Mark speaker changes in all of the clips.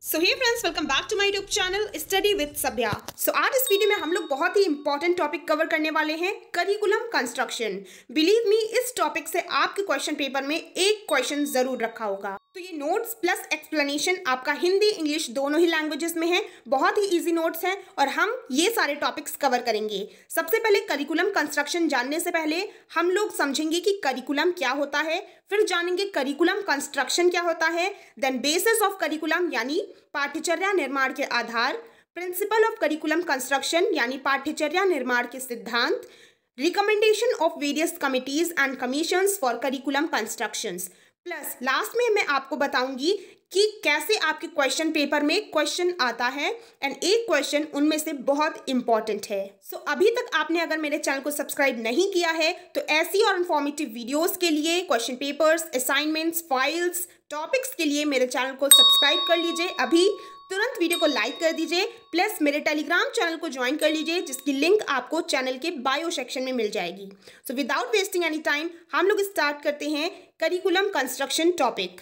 Speaker 1: So hey friends, welcome back to my YouTube channel study with Sabhya. So आज इस video में हम लोग बहुत ही इंपॉर्टेंट टॉपिक कवर करने वाले हैं, करिकुलम कंस्ट्रक्शन। बिलीव मी, इस टॉपिक से आपके क्वेश्चन पेपर में एक क्वेश्चन जरूर रखा होगा। तो ये नोट्स प्लस एक्सप्लेनेशन आपका हिंदी इंग्लिश दोनों ही लैंग्वेजेस में है। बहुत ही इजी नोट्स हैं और हम ये सारे टॉपिक्स कवर करेंगे। सबसे पहले करिकुलम कंस्ट्रक्शन जानने से पहले हम लोग समझेंगे कि करिकुलम क्या होता है, फिर जानेंगे करिकुलम कंस्ट्रक्शन क्या होता है, देन बेसिस ऑफ करिकुलम यानी पाठ्यचर्या निर्माण के आधार, प्रिंसिपल ऑफ करिकुलम कंस्ट्रक्शन यानी पाठ्यचर्या निर्माण के सिद्धांत, recommendation of various committees and commissions for curriculum constructions, plus last में मैं आपको बताऊंगी कि कैसे आपके क्वेश्चन पेपर में क्वेश्चन आता है एंड एक क्वेश्चन उनमें से बहुत इंपॉर्टेंट है। सो अभी तक आपने अगर मेरे चैनल को सब्सक्राइब नहीं किया है तो ऐसी और इन्फॉर्मेटिव वीडियोस के लिए, question papers, assignments, files, topics के लिए मेरे चैनल को सब्सक्राइब कर लीजिए। अभी तुरंत वीडियो को लाइक कर दीजिए, प्लस मेरे टेलीग्राम चैनल को ज्वाइन कर लीजिए जिसकी लिंक आपको चैनल के बायो सेक्शन में मिल जाएगी। So without wasting any time हम लोग स्टार्ट करते हैं करिकुलम कंस्ट्रक्शन टॉपिक।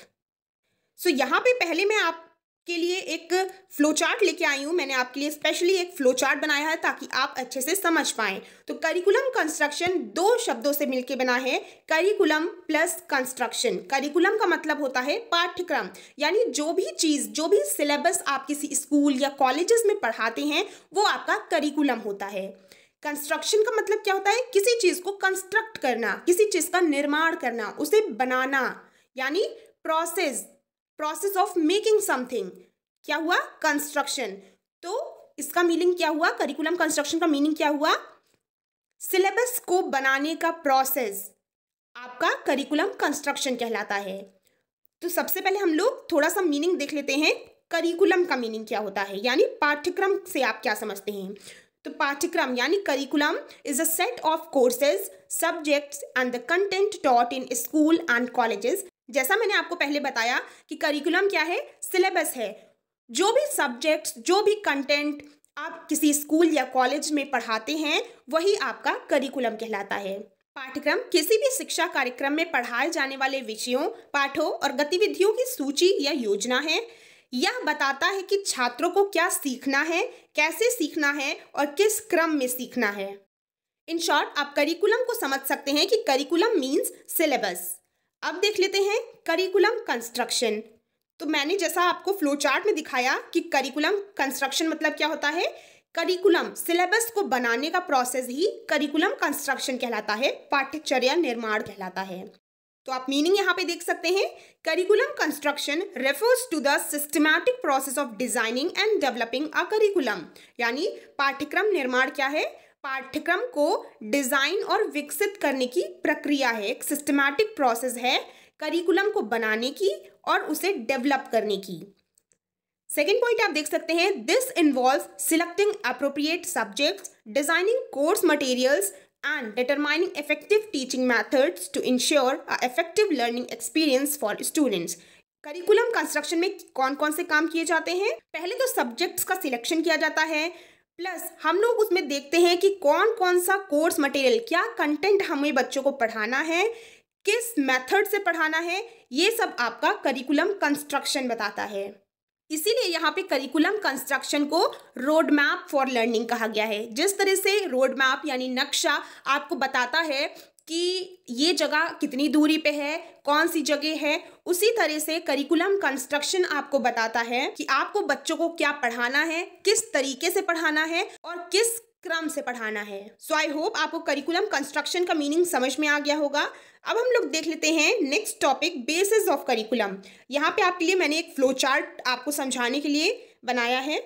Speaker 1: सो यहाँ पे पहले मैं आपके लिए एक फ्लो चार्ट लेके आई हूँ। मैंने आपके लिए स्पेशली एक फ्लो चार्ट बनाया है ताकि आप अच्छे से समझ पाएं। तो करिकुलम कंस्ट्रक्शन दो शब्दों से मिलके बना है, करिकुलम प्लस कंस्ट्रक्शन। करिकुलम का मतलब होता है पाठ्यक्रम, यानी जो भी चीज़, जो भी सिलेबस आप किसी स्कूल या कॉलेजेस में पढ़ाते हैं वो आपका करिकुलम होता है। कंस्ट्रक्शन का मतलब क्या होता है? किसी चीज़ को कंस्ट्रक्ट करना, किसी चीज़ का निर्माण करना, उसे बनाना, यानी प्रोसेस ऑफ मेकिंग समथिंग। क्या हुआ? कंस्ट्रक्शन। तो इसका मीनिंग क्या हुआ? करिकुलम कंस्ट्रक्शन का मीनिंग क्या हुआ? सिलेबस को बनाने का प्रोसेस आपका करिकुलम कंस्ट्रक्शन कहलाता है। तो सबसे पहले हम लोग थोड़ा सा मीनिंग देख लेते हैं, करिकुलम का मीनिंग क्या होता है, यानी पाठ्यक्रम से आप क्या समझते हैं। तो पाठ्यक्रम यानी curriculum is a set of courses, subjects and the content taught in school and colleges. जैसा मैंने आपको पहले बताया कि करिकुलम क्या है? सिलेबस है। जो भी सब्जेक्ट्स, जो भी कंटेंट आप किसी स्कूल या कॉलेज में पढ़ाते हैं वही आपका करिकुलम कहलाता है। पाठ्यक्रम किसी भी शिक्षा कार्यक्रम में पढ़ाए जाने वाले विषयों, पाठों और गतिविधियों की सूची या योजना है। यह बताता है कि छात्रों को क्या सीखना है, कैसे सीखना है और किस क्रम में सीखना है। इन शॉर्ट आप करिकुलम को समझ सकते हैं कि करिकुलम मीन्स सिलेबस। अब देख लेते हैं करिकुलम कंस्ट्रक्शन। तो मैंने जैसा आपको फ्लो चार्ट में दिखाया कि करिकुलम कंस्ट्रक्शन मतलब क्या होता है, करिकुलम सिलेबस को बनाने का प्रोसेस ही करिकुलम कंस्ट्रक्शन कहलाता है, पाठ्यचर्या निर्माण कहलाता है। तो आप मीनिंग यहाँ पे देख सकते हैं, curriculum construction refers to the systematic process of designing and developing a curriculum. यानी पाठ्यक्रम निर्माण क्या है? पाठ्यक्रम को डिजाइन और विकसित करने की प्रक्रिया है, एक सिस्टमैटिक प्रोसेस है करिकुलम को बनाने की और उसे डेवलप करने की। सेकेंड पॉइंट आप देख सकते हैं, this involves selecting appropriate subjects, designing course materials and determining effective teaching methods to ensure a effective learning experience for students। Curriculum construction में कौन कौन से काम किए जाते हैं? पहले तो सब्जेक्ट्स का सिलेक्शन किया जाता है, प्लस हम लोग उसमें देखते हैं कि कौन कौन सा कोर्स मटेरियल, क्या कंटेंट हमें बच्चों को पढ़ाना है, किस मेथड से पढ़ाना है, ये सब आपका करिकुलम कंस्ट्रक्शन बताता है। इसीलिए यहाँ पे करिकुलम कंस्ट्रक्शन को रोड मैप फॉर लर्निंग कहा गया है। जिस तरह से रोड मैप यानी नक्शा आपको बताता है कि ये जगह कितनी दूरी पे है, कौन सी जगह है, उसी तरह से करिकुलम कंस्ट्रक्शन आपको बताता है कि आपको बच्चों को क्या पढ़ाना है, किस तरीके से पढ़ाना है और किस क्रम से पढ़ाना है। सो आई होप आपको करिकुलम कंस्ट्रक्शन का मीनिंग समझ में आ गया होगा। अब हम लोग देख लेते हैं next topic, basis of curriculum. यहाँ पे आपके लिए मैंने एक फ्लो चार्ट आपको समझाने के लिए बनाया है।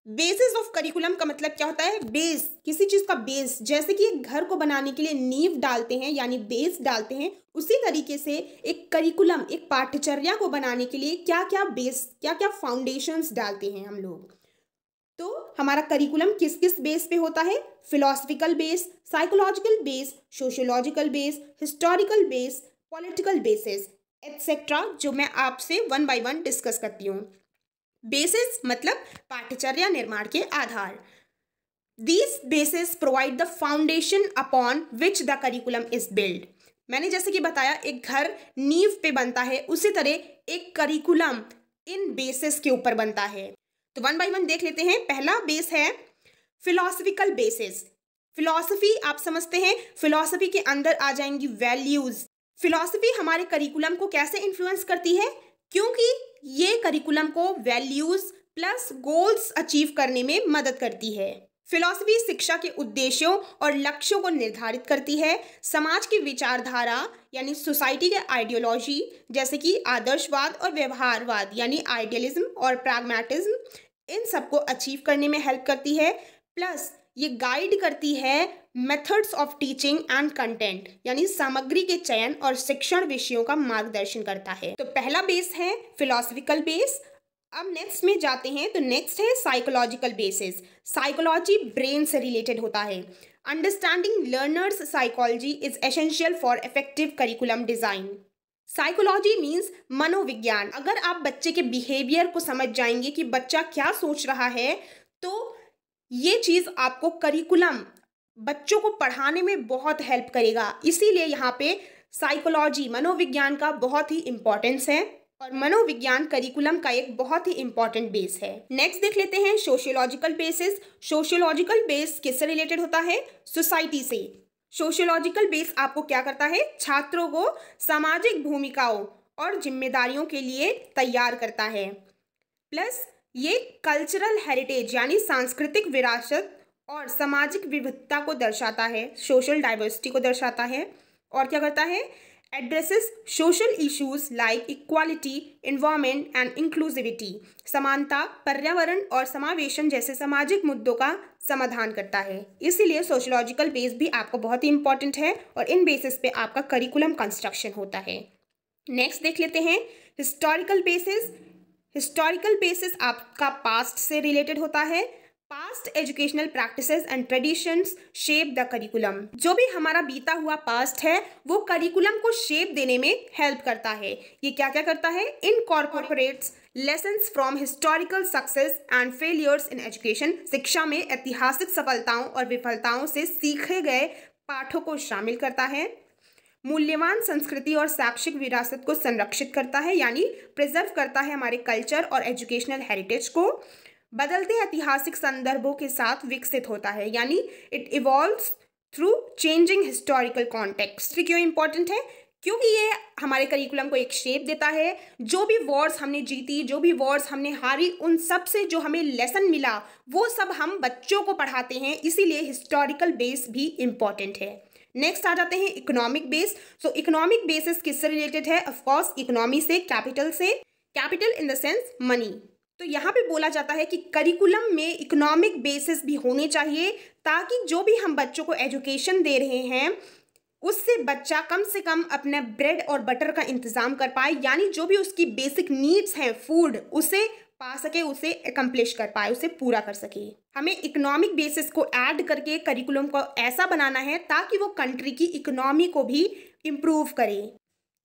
Speaker 1: बेसिस ऑफ करिकुलम का मतलब क्या होता है? बेस, किसी चीज़ का बेस। जैसे कि एक घर को बनाने के लिए नींव डालते हैं यानी बेस डालते हैं, उसी तरीके से एक करिकुलम, एक पाठ्यचर्या को बनाने के लिए क्या क्या बेस, क्या क्या फाउंडेशंस डालते हैं हम लोग। तो हमारा करिकुलम किस किस बेस पे होता है? Philosophical base, psychological base, sociological base, historical base, political basis etcetera, जो मैं आपसे वन बाय वन डिस्कस करती हूँ। बेसिस मतलब पाठ्यचर्या निर्माण के आधार। These basis provide the foundation upon which the curriculum is build. मैंने जैसे कि बताया एक घर नींव पे बनता है, उसी तरह एक करिकुलम, इन बेसिस के ऊपर बनता है। तो वन बाय वन देख लेते हैं। पहला बेस है फिलॉसफिकल बेसिस। फिलॉसफी आप समझते हैं, फिलॉसफी के अंदर आ जाएंगी वैल्यूज। फिलॉसफी हमारे करिकुलम को कैसे इन्फ्लुएंस करती है, क्योंकि ये करिकुलम को वैल्यूज प्लस गोल्स अचीव करने में मदद करती है। फिलॉसफी शिक्षा के उद्देश्यों और लक्ष्यों को निर्धारित करती है। समाज की विचारधारा यानी सोसाइटी के आइडियोलॉजी जैसे कि आदर्शवाद और व्यवहारवाद यानी आइडियलिज्म और प्रैग्मैटिज्म, इन सबको अचीव करने में हेल्प करती है। प्लस ये गाइड करती है methods of teaching and content यानी सामग्री के चयन और शिक्षण विषयों का मार्गदर्शन करता है। तो पहला बेस है फिलॉसफिकल बेस। अब नेक्स्ट में जाते हैं। तो नेक्स्ट है साइकोलॉजिकल बेसिस। साइकोलॉजी ब्रेन से रिलेटेड होता है। Understanding learners psychology is essential for effective curriculum design. Psychology means मनोविज्ञान। अगर आप बच्चे के बिहेवियर को समझ जाएंगे कि बच्चा क्या सोच रहा है, तो ये चीज़ आपको करिकुलम बच्चों को पढ़ाने में बहुत हेल्प करेगा। इसीलिए यहाँ पे साइकोलॉजी मनोविज्ञान का बहुत ही इंपॉर्टेंस है और मनोविज्ञान करिकुलम का एक बहुत ही इंपॉर्टेंट बेस है। नेक्स्ट देख लेते हैं सोशियोलॉजिकल बेसिस। सोशियोलॉजिकल बेस किससे रिलेटेड होता है? सोसाइटी से। सोशियोलॉजिकल बेस आपको क्या करता है? छात्रों को सामाजिक भूमिकाओं और जिम्मेदारियों के लिए तैयार करता है। प्लस ये कल्चरल हेरिटेज यानी सांस्कृतिक विरासत और सामाजिक विविधता को दर्शाता है, सोशल डाइवर्सिटी को दर्शाता है। और क्या करता है? Addresses social issues like equality, environment and inclusivity. समानता, पर्यावरण और समावेशन जैसे सामाजिक मुद्दों का समाधान करता है। इसीलिए सोशियोलॉजिकल बेस भी आपको बहुत ही इंपॉर्टेंट है और इन बेसिस पे आपका करिकुलम कंस्ट्रक्शन होता है। नेक्स्ट देख लेते हैं हिस्टोरिकल बेसिस। हिस्टोरिकल बेसिस आपका पास्ट से रिलेटेड होता है। Past educational practices and traditions shape the curriculum. जो भी हमारा बीता हुआ पास्ट है वो करिकुलम को शेप देने में हेल्प करता है। ये क्या क्या करता है? Incorporates lessons from historical success and failures in education. शिक्षा में ऐतिहासिक सफलताओं और विफलताओं से सीखे गए पाठों को शामिल करता है। मूल्यवान संस्कृति और शैक्षिक विरासत को संरक्षित करता है यानी प्रिजर्व करता है हमारे कल्चर और एजुकेशनल हेरिटेज को। बदलते ऐतिहासिक संदर्भों के साथ विकसित होता है यानी it evolves through changing historical context. क्यों इंपॉर्टेंट है? क्योंकि ये हमारे करिकुलम को एक शेप देता है। जो भी वॉर्स हमने जीती, जो भी वॉर्स हमने हारी, उन सब से जो हमें लेसन मिला वो सब हम बच्चों को पढ़ाते हैं। इसीलिए हिस्टोरिकल बेस भी इम्पॉर्टेंट है। नेक्स्ट आ जाते हैं इकोनॉमिक बेस। सो इकोनॉमिक बेसिस किससे रिलेटेड है? ऑफकोर्स इकोनॉमी से, कैपिटल से। Capital in the sense money. तो यहाँ पे बोला जाता है कि करिकुलम में इकोनॉमिक बेसिस भी होने चाहिए ताकि जो भी हम बच्चों को एजुकेशन दे रहे हैं उससे बच्चा कम से कम अपने ब्रेड और बटर का इंतज़ाम कर पाए, यानी जो भी उसकी बेसिक नीड्स हैं फूड उसे पा सके, उसे एकम्प्लिश कर पाए, उसे पूरा कर सके। हमें इकोनॉमिक बेसिस को ऐड करके करिकुलम को ऐसा बनाना है ताकि वो कंट्री की इकोनॉमी को भी इम्प्रूव करे।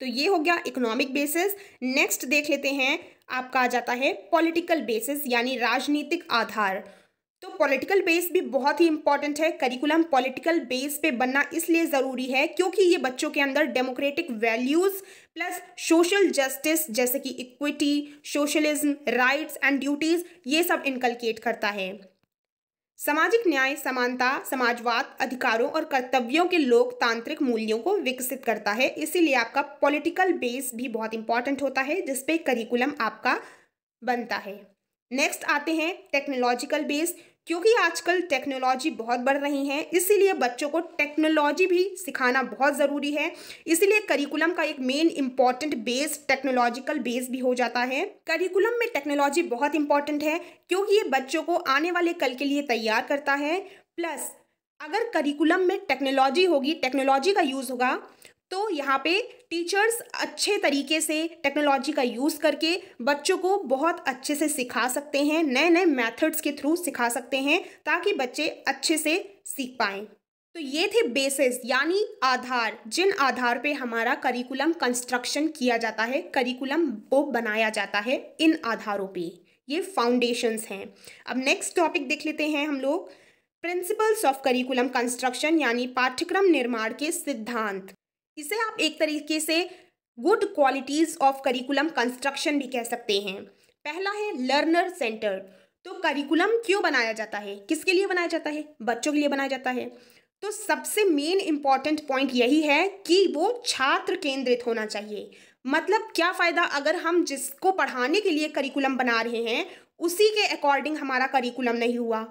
Speaker 1: तो ये हो गया इकोनॉमिक बेसिस। नेक्स्ट देख लेते हैं, आपका आ जाता है पॉलिटिकल बेसिस यानी राजनीतिक आधार। तो पॉलिटिकल बेस भी बहुत ही इंपॉर्टेंट है। करिकुलम पॉलिटिकल बेस पे बनना इसलिए ज़रूरी है क्योंकि ये बच्चों के अंदर democratic values plus social justice जैसे कि equity, socialism, rights and duties ये सब इनकलकेट करता है। सामाजिक न्याय, समानता, समाजवाद, अधिकारों और कर्तव्यों के लोकतांत्रिक मूल्यों को विकसित करता है। इसीलिए आपका पॉलिटिकल बेस भी बहुत इंपॉर्टेंट होता है जिसपे करिकुलम आपका बनता है। नेक्स्ट आते हैं टेक्नोलॉजिकल बेस। क्योंकि आजकल टेक्नोलॉजी बहुत बढ़ रही है इसीलिए बच्चों को टेक्नोलॉजी भी सिखाना बहुत ज़रूरी है। इसीलिए करिकुलम का एक main important base technological base भी हो जाता है। करिकुलम में टेक्नोलॉजी बहुत इंपॉर्टेंट है क्योंकि ये बच्चों को आने वाले कल के लिए तैयार करता है। प्लस अगर करिकुलम में टेक्नोलॉजी होगी, टेक्नोलॉजी का यूज़ होगा तो यहाँ पे टीचर्स अच्छे तरीके से टेक्नोलॉजी का यूज़ करके बच्चों को बहुत अच्छे से सिखा सकते हैं, नए नए मेथड्स के थ्रू सिखा सकते हैं ताकि बच्चे अच्छे से सीख पाएँ। तो ये थे बेसिस यानी आधार, जिन आधार पे हमारा करिकुलम कंस्ट्रक्शन किया जाता है, करिकुलम को बनाया जाता है। इन आधारों पे ये फाउंडेशंस हैं। अब नेक्स्ट टॉपिक देख लेते हैं हम लोग, प्रिंसिपल्स ऑफ करिकुलम कंस्ट्रक्शन यानी पाठ्यक्रम निर्माण के सिद्धांत। इसे आप एक तरीके से good qualities of curriculum construction भी कह सकते हैं। पहला है लर्नर सेंटर। तो करिकुलम क्यों बनाया जाता है, किसके लिए बनाया जाता है? बच्चों के लिए बनाया जाता है। तो सबसे मेन इंपॉर्टेंट पॉइंट यही है कि वो छात्र केंद्रित होना चाहिए। मतलब क्या फ़ायदा अगर हम जिसको पढ़ाने के लिए करिकुलम बना रहे हैं उसी के अकॉर्डिंग हमारा करिकुलम नहीं हुआ।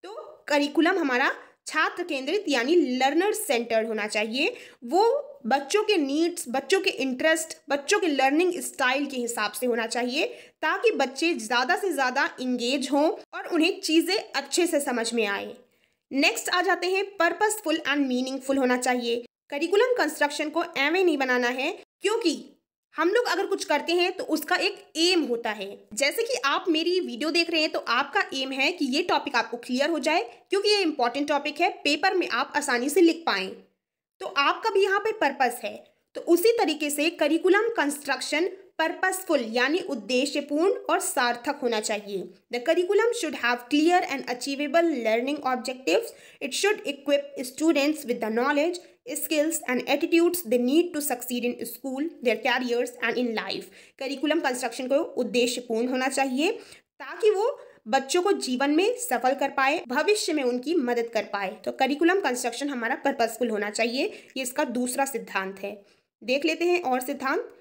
Speaker 1: तो करिकुलम हमारा छात्र केंद्रित यानी लर्नर सेंटर्ड होना चाहिए। वो बच्चों के नीड्स, बच्चों के इंटरेस्ट, बच्चों के लर्निंग स्टाइल के हिसाब से होना चाहिए ताकि बच्चे ज़्यादा से ज़्यादा इंगेज हों और उन्हें चीज़ें अच्छे से समझ में आए। नेक्स्ट आ जाते हैं पर्पसफुल एंड मीनिंगफुल होना चाहिए। करिकुलम कंस्ट्रक्शन को ऐਵੇਂ नहीं बनाना है क्योंकि हम लोग अगर कुछ करते हैं तो उसका एक एम होता है। जैसे कि आप मेरी वीडियो देख रहे हैं तो आपका एम है कि ये टॉपिक आपको क्लियर हो जाए क्योंकि ये इंपॉर्टेंट टॉपिक है, पेपर में आप आसानी से लिख पाएं। तो आपका भी यहाँ पे पर्पस है। तो उसी तरीके से करिकुलम कंस्ट्रक्शन पर्पसफुल यानी उद्देश्यपूर्ण और सार्थक होना चाहिए। The curriculum should have clear and achievable learning objectives. It should equip students with the knowledge, skills and attitudes they need to succeed in school, their careers and in life। Curriculum construction को उद्देश्यपूर्ण होना चाहिए ताकि वो बच्चों को जीवन में सफल कर पाए, भविष्य में उनकी मदद कर पाए। तो करिकुलम कंस्ट्रक्शन हमारा पर्पसफुल होना चाहिए, ये इसका दूसरा सिद्धांत है। देख लेते हैं और सिद्धांत।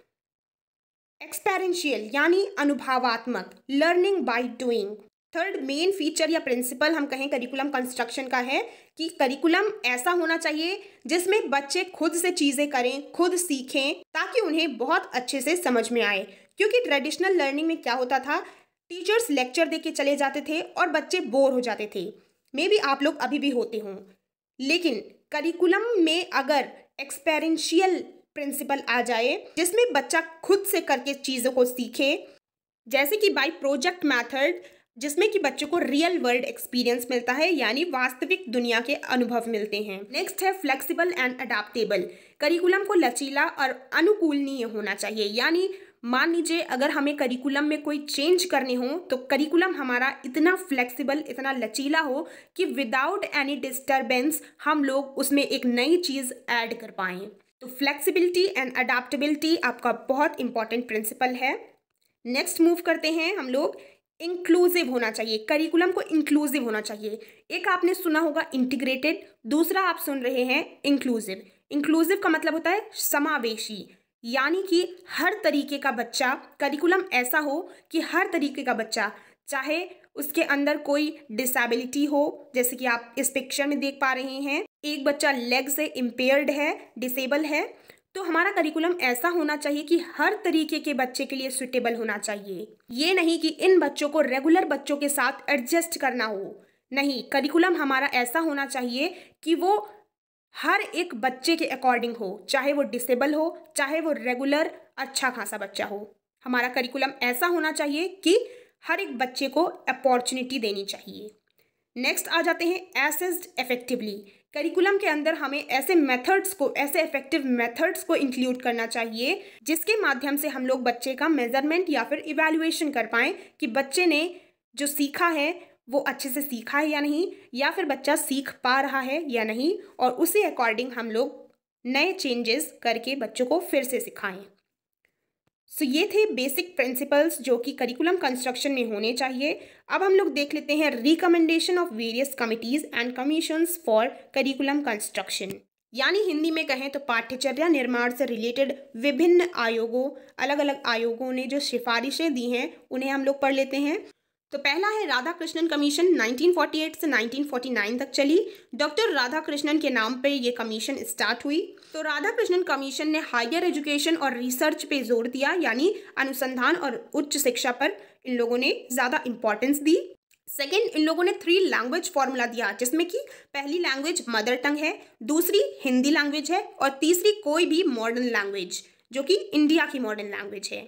Speaker 1: एक्सपेरिएंशियल यानी अनुभवात्मक, learning by doing. Third main feature या प्रिंसिपल हम कहें करिकुलम कंस्ट्रक्शन का है कि करिकुलम ऐसा होना चाहिए जिसमें बच्चे खुद से चीज़ें करें, खुद सीखें ताकि उन्हें बहुत अच्छे से समझ में आए। क्योंकि ट्रेडिशनल लर्निंग में क्या होता था, टीचर्स लेक्चर दे के चले जाते थे और बच्चे बोर हो जाते थे। मे बी आप लोग अभी भी होते हों, लेकिन करिकुलम में अगर एक्सपेरिएंशियल प्रिंसिपल आ जाए जिसमें बच्चा खुद से करके चीज़ों को सीखे, जैसे कि बाय प्रोजेक्ट मेथड, जिसमें कि बच्चों को रियल वर्ल्ड एक्सपीरियंस मिलता है यानी वास्तविक दुनिया के अनुभव मिलते हैं। नेक्स्ट है फ्लेक्सिबल एंड अडेप्टेबल। करिकुलम को लचीला और अनुकूलनीय होना चाहिए। यानी मान लीजिए अगर हमें करिकुलम में कोई चेंज करने हो तो करिकुलम हमारा इतना फ्लेक्सिबल, इतना लचीला हो कि विदाउट एनी डिस्टर्बेंस हम लोग उसमें एक नई चीज़ ऐड कर पाएँ। तो फ्लेक्सिबिलिटी एंड अडेप्टेबिलिटी आपका बहुत इंपॉर्टेंट प्रिंसिपल है। नेक्स्ट मूव करते हैं हम लोग। इंक्लूसिव होना चाहिए, करिकुलम को इंक्लूसिव होना चाहिए। एक आपने सुना होगा इंटीग्रेटेड, दूसरा आप सुन रहे हैं इंक्लूसिव। इंक्लूसिव का मतलब होता है समावेशी, यानी कि हर तरीके का बच्चा, करिकुलम ऐसा हो कि हर तरीके का बच्चा, चाहे उसके अंदर कोई डिसेबिलिटी हो, जैसे कि आप इस पिक्चर में देख पा रहे हैं, एक बच्चा लेग से इम्पेयर्ड है, डिसेबल है, तो हमारा करिकुलम ऐसा होना चाहिए कि हर तरीके के बच्चे के लिए सुटेबल होना चाहिए। ये नहीं कि इन बच्चों को रेगुलर बच्चों के साथ एडजस्ट करना हो, नहीं, करिकुलम हमारा ऐसा होना चाहिए कि वो हर एक बच्चे के अकॉर्डिंग हो, चाहे वो डिसेबल हो, चाहे वो रेगुलर अच्छा खासा बच्चा हो। हमारा करिकुलम ऐसा होना चाहिए कि हर एक बच्चे को अपॉर्चुनिटी देनी चाहिए। नेक्स्ट आ जाते हैं असेस्ड इफेक्टिवली। करिकुलम के अंदर हमें ऐसे मेथड्स को, ऐसे इफेक्टिव मेथड्स को इंक्लूड करना चाहिए जिसके माध्यम से हम लोग बच्चे का मेजरमेंट या फिर इवैल्यूएशन कर पाएँ कि बच्चे ने जो सीखा है वो अच्छे से सीखा है या नहीं, या फिर बच्चा सीख पा रहा है या नहीं, और उसी अकॉर्डिंग हम लोग नए चेंजेस करके बच्चों को फिर से सिखाएं। सो ये थे बेसिक प्रिंसिपल्स जो कि करिकुलम कंस्ट्रक्शन में होने चाहिए। अब हम लोग देख लेते हैं recommendation of various committees and commissions for curriculum construction. यानी हिंदी में कहें तो पाठ्यचर्या निर्माण से रिलेटेड विभिन्न आयोगों, अलग अलग आयोगों ने जो सिफारिशें दी हैं उन्हें हम लोग पढ़ लेते हैं। तो पहला है राधाकृष्णन कमीशन, 1948 से 1949 तक चली। डॉक्टर राधाकृष्णन के नाम पे ये कमीशन स्टार्ट हुई। तो राधाकृष्णन कमीशन ने हायर एजुकेशन और रिसर्च पे जोर दिया, यानी अनुसंधान और उच्च शिक्षा पर इन लोगों ने ज़्यादा इंपॉर्टेंस दी। सेकेंड, इन लोगों ने 3 लैंग्वेज फॉर्मूला दिया, जिसमें कि पहली लैंग्वेज मदर टंग है, दूसरी हिंदी लैंग्वेज है और तीसरी कोई भी मॉडर्न लैंग्वेज जो कि इंडिया की मॉडर्न लैंग्वेज है।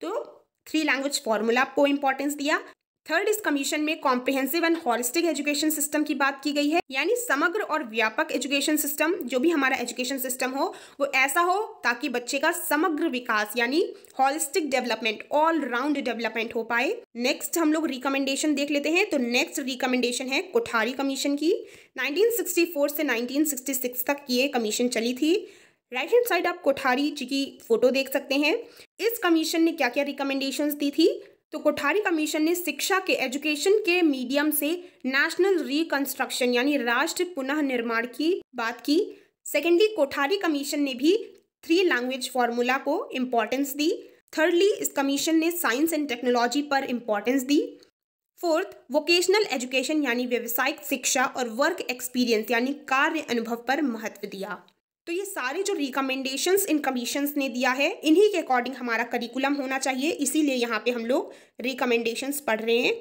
Speaker 1: तो 3 लैंग्वेज फॉर्मूला को इंपॉर्टेंस दिया। थर्ड, इस कमीशन में comprehensive and holistic education system की बात की गई है, यानी समग्र और व्यापक एजुकेशन सिस्टम, जो भी हमारा एजुकेशन सिस्टम हो वो ऐसा हो ताकि बच्चे का समग्र विकास यानी holistic development, all round development हो पाए। नेक्स्ट हम लोग रिकमेंडेशन देख लेते हैं। तो नेक्स्ट रिकमेंडेशन है कोठारी कमीशन की। 1964 से 1966 तक ये कमीशन चली थी। राइट हैंड साइड आप कोठारी जी की फोटो देख सकते हैं। इस कमीशन ने क्या क्या रिकमेंडेशंस दी थी? तो कोठारी कमीशन ने शिक्षा के एजुकेशन के मीडियम से नेशनल रिकंस्ट्रक्शन यानी राष्ट्र पुनः निर्माण की बात की। सेकेंडली, कोठारी कमीशन ने भी 3 लैंग्वेज फॉर्मूला को इम्पोर्टेंस दी। थर्डली, इस कमीशन ने साइंस एंड टेक्नोलॉजी पर इम्पोर्टेंस दी। फोर्थ, वोकेशनल एजुकेशन यानी व्यावसायिक शिक्षा और वर्क एक्सपीरियंस यानी कार्य अनुभव पर महत्व दिया। तो ये सारे जो रिकमेंडेशंस इन कमीशंस ने दिया है, इन्हीं के अकॉर्डिंग हमारा करिकुलम होना चाहिए, इसीलिए यहाँ पे हम लोग रिकमेंडेशंस पढ़ रहे हैं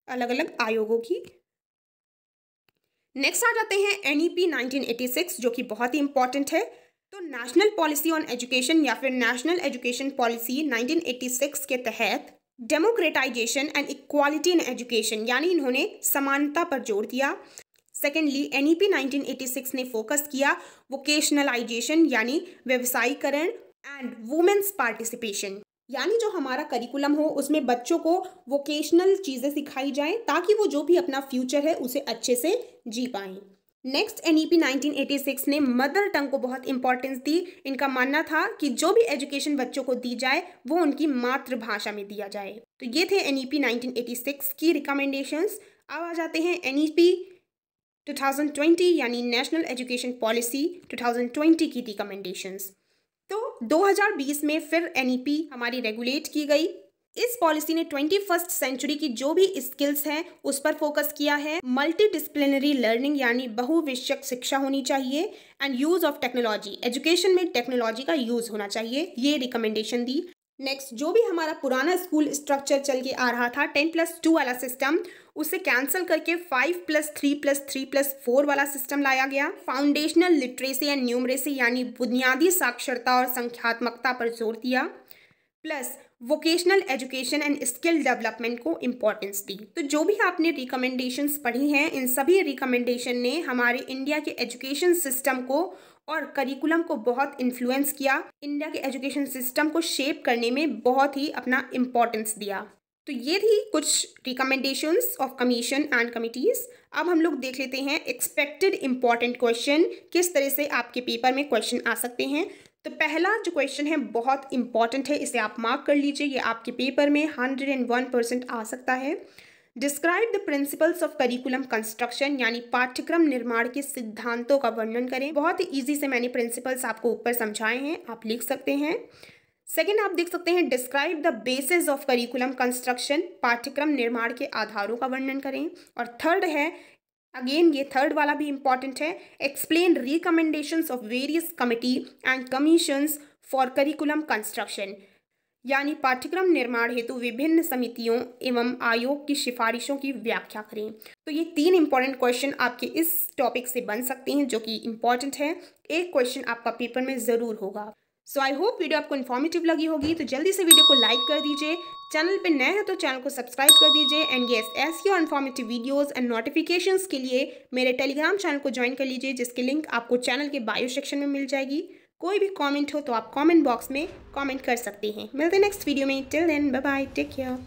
Speaker 1: अलग अलग आयोगों की। नेक्स्ट आ जाते हैं NEP 1986, जो कि बहुत ही इंपॉर्टेंट है। तो नेशनल पॉलिसी ऑन एजुकेशन या फिर नेशनल एजुकेशन पॉलिसी 1986 के तहत democratisation and equality in education यानी इन्होंने समानता पर जोर दिया। सेकेंडली, NEP 1986 ने फोकस किया वोकेशनलाइजेशन यानी व्यवसायीकरण एंड वुमेन्स पार्टिसिपेशन, यानी जो हमारा करिकुलम हो उसमें बच्चों को वोकेशनल चीज़ें सिखाई जाएं ताकि वो जो भी अपना फ्यूचर है उसे अच्छे से जी पाएं। नेक्स्ट, NEP 1986 ने मदर टंग को बहुत इंपॉर्टेंस दी। इनका मानना था कि जो भी एजुकेशन बच्चों को दी जाए वो उनकी मातृभाषा में दिया जाए। तो ये थे NEP 1986 की रिकमेंडेशंस। अब आ जाते हैं NEP 2020 यानी नेशनल एजुकेशन पॉलिसी 2020 की रिकमेंडेशंस। तो 2020 में फिर NEP हमारी रेगुलेट की गई। इस पॉलिसी ने 21st सेंचुरी की जो भी स्किल्स हैं उस पर फोकस किया है। मल्टी डिसिप्लिनरी लर्निंग यानी बहुविषयक शिक्षा होनी चाहिए and use of technology, education में टेक्नोलॉजी का यूज होना चाहिए, ये रिकमेंडेशन दी। नेक्स्ट, जो भी हमारा पुराना स्कूल स्ट्रक्चर चल के आ रहा था 10+2 वाला सिस्टम, उसे कैंसिल करके 5+3+3+4 वाला सिस्टम लाया गया। फाउंडेशनल लिटरेसी एंड न्यूमरेसी यानी बुनियादी साक्षरता और संख्यात्मकता पर जोर दिया। Plus vocational education and skill development को इम्पोर्टेंस दी। तो जो भी आपने रिकमेंडेशंस पढ़ी हैं, इन सभी रिकमेंडेशन ने हमारे इंडिया के एजुकेशन सिस्टम को और करिकुलम को बहुत इन्फ्लुएंस किया, इंडिया के एजुकेशन सिस्टम को शेप करने में बहुत ही अपना इम्पोर्टेंस दिया। तो ये थी कुछ recommendations of commission and committees. अब हम लोग देख लेते हैं एक्सपेक्टेड इम्पॉर्टेंट क्वेश्चन, किस तरह से आपके पेपर में क्वेश्चन आ सकते हैं। तो पहला जो क्वेश्चन है बहुत इंपॉर्टेंट है, इसे आप मार्क कर लीजिए, ये आपके पेपर में 101% आ सकता है। Describe the principles of curriculum construction यानी पाठ्यक्रम निर्माण के सिद्धांतों का वर्णन करें। बहुत ही ईजी से मैंने प्रिंसिपल्स आपको ऊपर समझाए हैं, आप लिख सकते हैं। सेकेंड, आप देख सकते हैं describe the basis of curriculum construction, पाठ्यक्रम निर्माण के आधारों का वर्णन करें। और थर्ड है, अगेन ये थर्ड वाला भी इंपॉर्टेंट है, explain recommendations of various committee and commissions for curriculum construction यानी पाठ्यक्रम निर्माण हेतु विभिन्न समितियों एवं आयोग की सिफारिशों की व्याख्या करें। तो ये 3 इंपॉर्टेंट क्वेश्चन आपके इस टॉपिक से बन सकते हैं जो कि इंपॉर्टेंट है। एक क्वेश्चन आपका पेपर में ज़रूर होगा। सो आई होप वीडियो आपको इन्फॉर्मेटिव लगी होगी। तो जल्दी से वीडियो को लाइक कर दीजिए, चैनल पे नए हैं तो चैनल को सब्सक्राइब कर दीजिए एंड यस, ऐसी और इन्फॉर्मेटिव वीडियोस एंड नोटिफिकेशंस के लिए मेरे टेलीग्राम चैनल को ज्वाइन कर लीजिए, जिसकी लिंक आपको चैनल के बायो सेक्शन में मिल जाएगी। कोई भी कमेंट हो तो आप कमेंट बॉक्स में कमेंट कर सकते हैं। मिलते हैं नेक्स्ट वीडियो में, till then bye bye, take care.